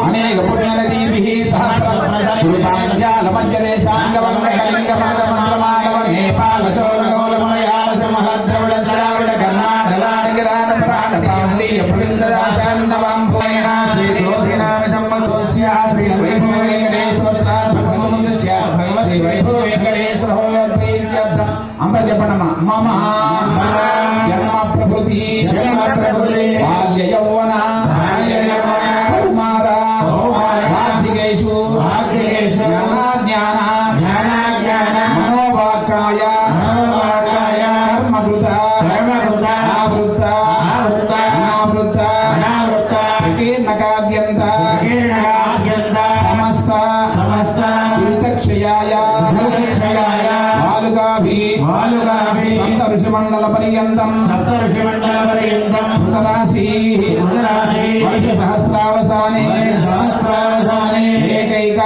अनेक पुण्यनदीभिः सहस्रपुरुषाञ्जालमञ्जलेशाङ्गमङ्गलिङ्गमङ्गमन्त्रमालव नेपालचोलगोलमलयालसमहद्रविडद्राविड कर्णाटलानिगिरानपराणपाण्डीय प्रविन्ददाशान्नवाम्भुमेना श्रीज्योतिनामसम्मतोऽस्य श्रीवैभवेङ्कटेश्वरसाभगवन्तमुद्दस्य श्रीवैभवेङ्कटेश्वरहोत्रीत्यर्थम् अम्बजपणम मम जन्म प्रभृति बाल्य यौवन मनोवाक्काय कर्मकृत आवृत्त अनावृत्त प्रकीर्णकाद्यन्त समस्त तीर्थक्षयाय बालुकाभिः सप्त ऋषिमण्डलपर्यन्तं धृतराशिः वर्षसहस्रावसाने एकैक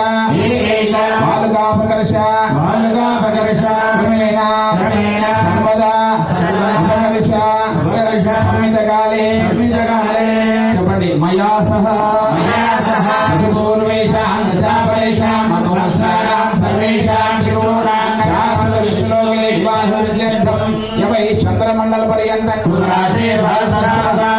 बालुकापकर्ष क्रमेण सर्वदा अपकर्ष संहितकाले చెప్పండి మయా సహ పూర్వేషాం దశాపరేషాం మనోష్టానాం సర్వేషాం శిరోనాం శాశ్వత విశ్లోకే వివాహస్యర్థం యవై చంద్రమండల పర్యంతం రాశే భాసరాసా